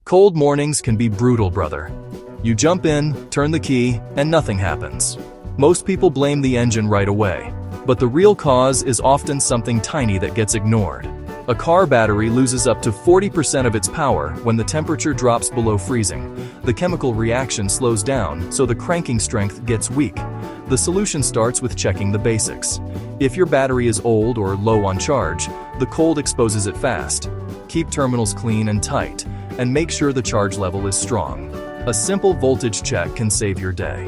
Cold mornings can be brutal, brother. You jump in, turn the key, and nothing happens. Most people blame the engine right away, but the real cause is often something tiny that gets ignored. A car battery loses up to 40% of its power when the temperature drops below freezing. The chemical reaction slows down, so the cranking strength gets weak. The solution starts with checking the basics. If your battery is old or low on charge, the cold exposes it fast. Keep terminals clean and tight, and make sure the charge level is strong. A simple voltage check can save your day.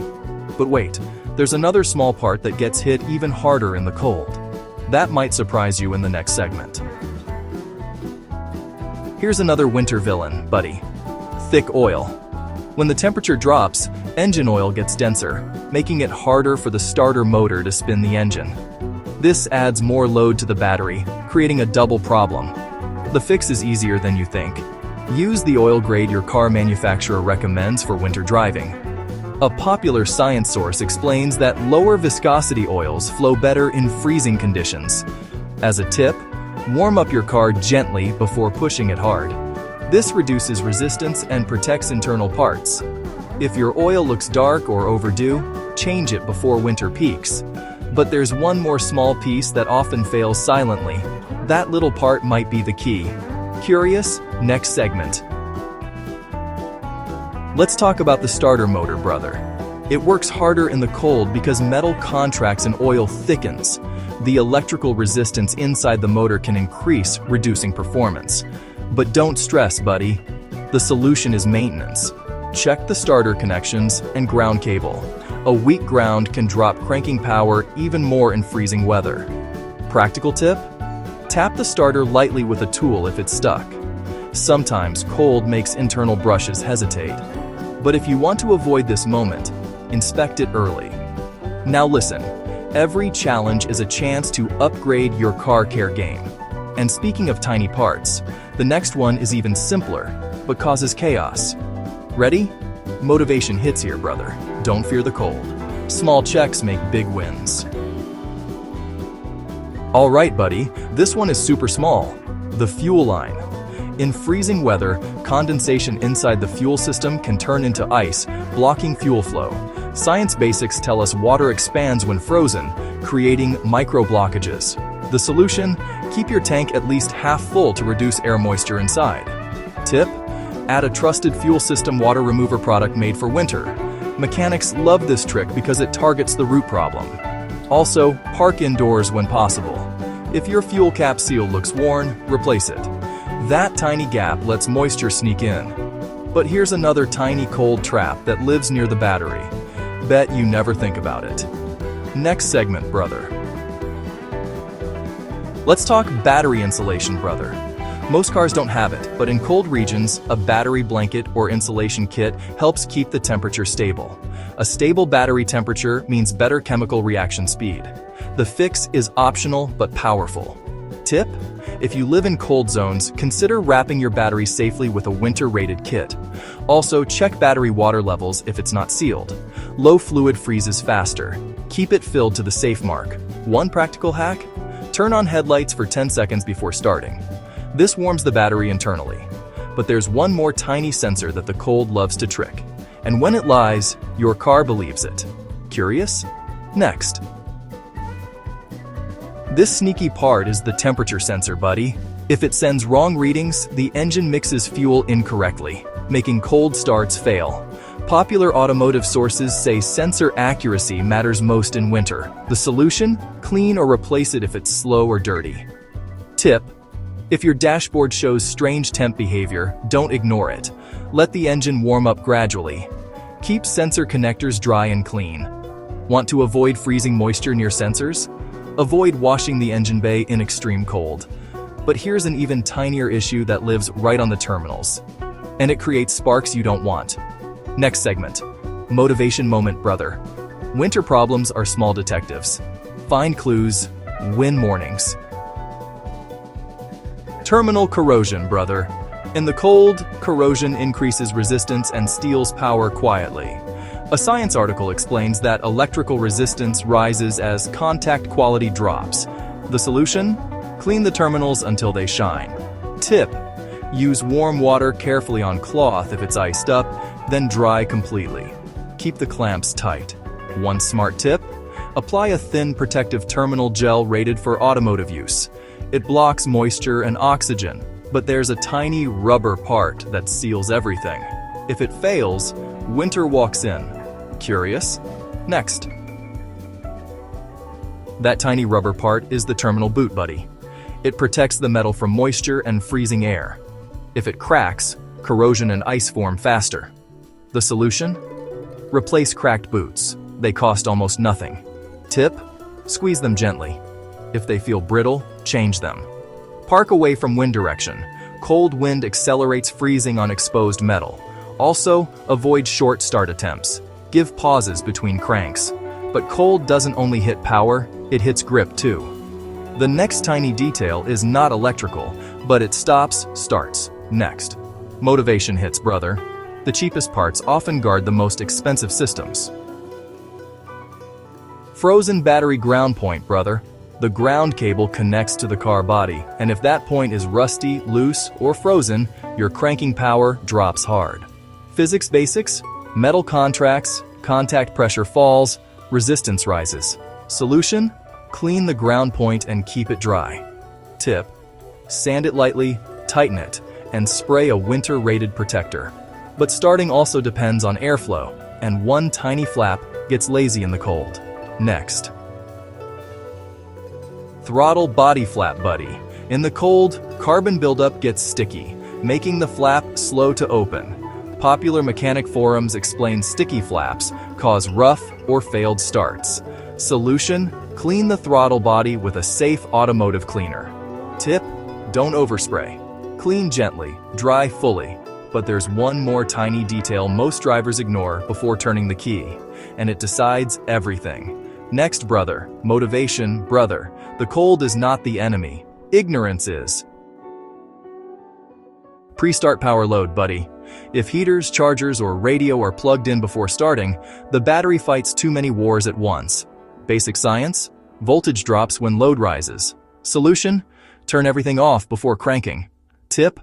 But wait, there's another small part that gets hit even harder in the cold. That might surprise you in the next segment. Here's another winter villain, buddy. Thick oil. When the temperature drops, engine oil gets denser, making it harder for the starter motor to spin the engine. This adds more load to the battery, creating a double problem. The fix is easier than you think. Use the oil grade your car manufacturer recommends for winter driving. A popular science source explains that lower viscosity oils flow better in freezing conditions. As a tip, warm up your car gently before pushing it hard. This reduces resistance and protects internal parts. If your oil looks dark or overdue, change it before winter peaks. But there's one more small piece that often fails silently. That little part might be the key. Curious? Next segment. Let's talk about the starter motor, brother. It works harder in the cold because metal contracts and oil thickens. The electrical resistance inside the motor can increase, reducing performance. But don't stress, buddy. The solution is maintenance. Check the starter connections and ground cable. A weak ground can drop cranking power even more in freezing weather. Practical tip? Tap the starter lightly with a tool if it's stuck. Sometimes cold makes internal brushes hesitate. But if you want to avoid this moment, inspect it early. Now listen, every challenge is a chance to upgrade your car care game. And speaking of tiny parts, the next one is even simpler, but causes chaos. Ready? Motivation hits here, brother. Don't fear the cold. Small checks make big wins. All right, buddy, this one is super small. The fuel line. In freezing weather, condensation inside the fuel system can turn into ice, blocking fuel flow. Science basics tell us water expands when frozen, creating micro blockages. The solution? Keep your tank at least half full to reduce air moisture inside. Tip? Add a trusted fuel system water remover product made for winter. Mechanics love this trick because it targets the root problem. Also, park indoors when possible. If your fuel cap seal looks worn, replace it. That tiny gap lets moisture sneak in. But here's another tiny cold trap that lives near the battery. Bet you never think about it. Next segment, brother. Let's talk battery insulation, brother. Most cars don't have it, but in cold regions, a battery blanket or insulation kit helps keep the temperature stable. A stable battery temperature means better chemical reaction speed. The fix is optional but powerful. Tip? If you live in cold zones, consider wrapping your battery safely with a winter-rated kit. Also, check battery water levels if it's not sealed. Low fluid freezes faster. Keep it filled to the safe mark. One practical hack? Turn on headlights for 10 seconds before starting. This warms the battery internally. But there's one more tiny sensor that the cold loves to trick. And when it lies, your car believes it. Curious? Next. This sneaky part is the temperature sensor, buddy. If it sends wrong readings, the engine mixes fuel incorrectly, making cold starts fail. Popular automotive sources say sensor accuracy matters most in winter. The solution? Clean or replace it if it's slow or dirty. Tip: if your dashboard shows strange temp behavior, don't ignore it. Let the engine warm up gradually. Keep sensor connectors dry and clean. Want to avoid freezing moisture near sensors? Avoid washing the engine bay in extreme cold. But here's an even tinier issue that lives right on the terminals. And it creates sparks you don't want. Next segment. Motivation moment, brother. Winter problems are small detectives. Find clues, win mornings. Terminal corrosion, brother. In the cold, corrosion increases resistance and steals power quietly. A science article explains that electrical resistance rises as contact quality drops. The solution? Clean the terminals until they shine. Tip: Use warm water carefully on cloth if it's iced up, then dry completely. Keep the clamps tight. One smart tip: apply a thin protective terminal gel rated for automotive use. It blocks moisture and oxygen, but there's a tiny rubber part that seals everything. If it fails, winter walks in. Curious? Next. That tiny rubber part is the terminal boot buddy. It protects the metal from moisture and freezing air. If it cracks, corrosion and ice form faster. The solution? Replace cracked boots. They cost almost nothing. Tip: squeeze them gently. If they feel brittle, change them. Park away from wind direction. Cold wind accelerates freezing on exposed metal. Also, avoid short start attempts. Give pauses between cranks. But cold doesn't only hit power, it hits grip too. The next tiny detail is not electrical, but it stops, starts. Next. Motivation hits, brother. The cheapest parts often guard the most expensive systems. Frozen battery ground point, brother. The ground cable connects to the car body, and if that point is rusty, loose, or frozen, your cranking power drops hard. Physics basics: metal contracts, contact pressure falls, resistance rises. Solution: clean the ground point and keep it dry. Tip: sand it lightly, tighten it, and spray a winter-rated protector. But starting also depends on airflow, and one tiny flap gets lazy in the cold. Next. Throttle body flap buddy. In the cold, carbon buildup gets sticky, making the flap slow to open. Popular mechanic forums explain sticky flaps cause rough or failed starts. Solution: clean the throttle body with a safe automotive cleaner. Tip: don't overspray. Clean gently, dry fully. But there's one more tiny detail most drivers ignore before turning the key, and it decides everything. Next, brother. Motivation, brother. The cold is not the enemy. Ignorance is. Pre-start power load, buddy. If heaters, chargers, or radio are plugged in before starting, the battery fights too many wars at once. Basic science: voltage drops when load rises. Solution: turn everything off before cranking. Tip: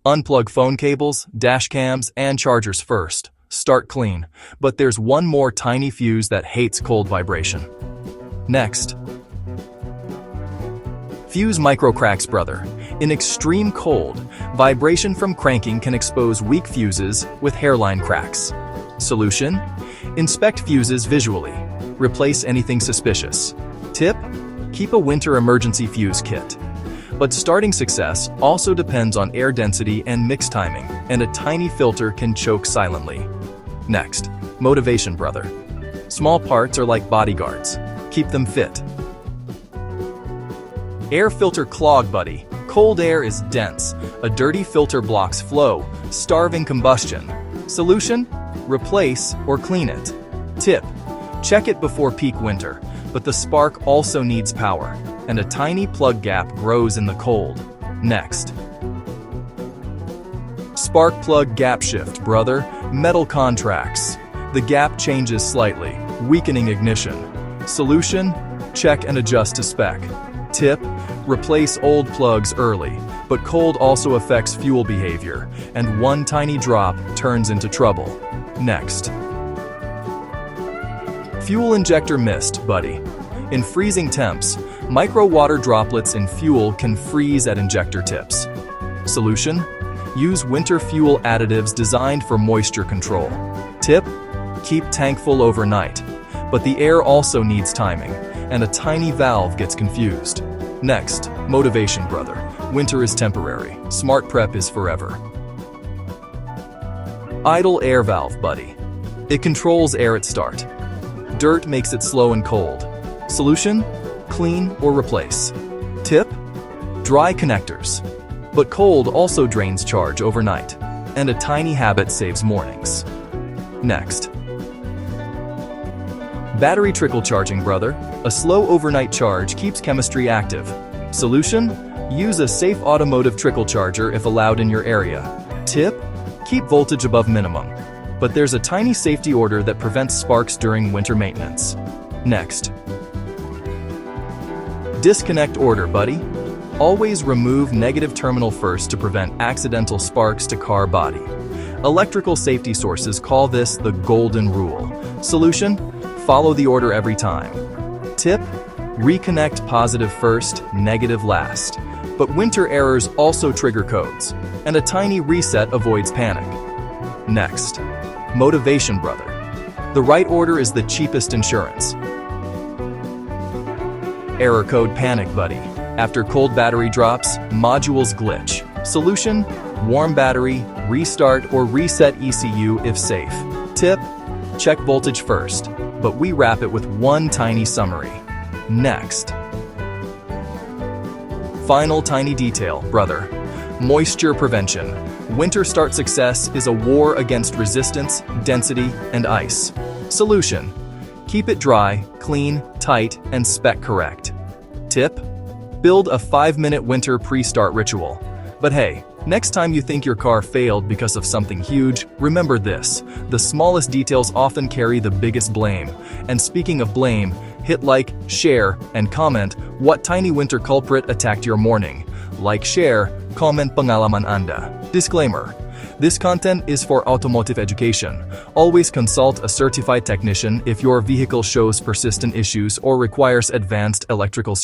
unplug phone cables, dash cams, and chargers first. Start clean. But there's one more tiny fuse that hates cold vibration. Next. Fuse micro cracks, brother. In extreme cold, vibration from cranking can expose weak fuses with hairline cracks. Solution: inspect fuses visually. Replace anything suspicious. Tip: keep a winter emergency fuse kit. But starting success also depends on air density and mix timing, and a tiny filter can choke silently. Next. Motivation, brother. Small parts are like bodyguards. Keep them fit. Air filter clog, buddy. Cold air is dense. A dirty filter blocks flow, starving combustion. Solution: replace or clean it. Tip: check it before peak winter, but the spark also needs power, and a tiny plug gap grows in the cold. Next. Spark plug gap shift, brother. Metal contracts. The gap changes slightly, weakening ignition. Solution: check and adjust to spec. Tip: replace old plugs early, but cold also affects fuel behavior, and one tiny drop turns into trouble. Next. Fuel injector mist, buddy. In freezing temps, micro water droplets in fuel can freeze at injector tips. Solution: use winter fuel additives designed for moisture control. Tip: keep tank full overnight, but the air also needs timing, and a tiny valve gets confused. Next. Motivation, brother. Winter is temporary. Smart prep is forever. Idle air valve, buddy. It controls air at start. Dirt makes it slow and cold. Solution: clean or replace. Tip: dry connectors. But cold also drains charge overnight, and a tiny habit saves mornings. Next. Battery trickle charging, brother. A slow overnight charge keeps chemistry active. Solution: use a safe automotive trickle charger if allowed in your area. Tip: keep voltage above minimum. But there's a tiny safety order that prevents sparks during winter maintenance. Next. Disconnect order, buddy. Always remove negative terminal first to prevent accidental sparks to car body. Electrical safety sources call this the golden rule. Solution? Follow the order every time. Tip? Reconnect positive first, negative last. But winter errors also trigger codes, and a tiny reset avoids panic. Next, motivation, brother. The right order is the cheapest insurance. Error code panic, buddy. After cold battery drops, modules glitch. Solution? Warm battery, restart or reset ECU if safe. Tip? Check voltage first, but we wrap it with one tiny summary. Next. Final tiny detail, brother. Moisture prevention. Winter start success is a war against resistance, density, and ice. Solution: keep it dry, clean, tight, and spec correct. Tip: build a 5-minute winter pre-start ritual. But hey, next time you think your car failed because of something huge, remember this: the smallest details often carry the biggest blame. And speaking of blame, hit like, share, and comment what tiny winter culprit attacked your morning. Like, share, comment pengalaman Anda. Disclaimer: this content is for automotive education. Always consult a certified technician if your vehicle shows persistent issues or requires advanced electrical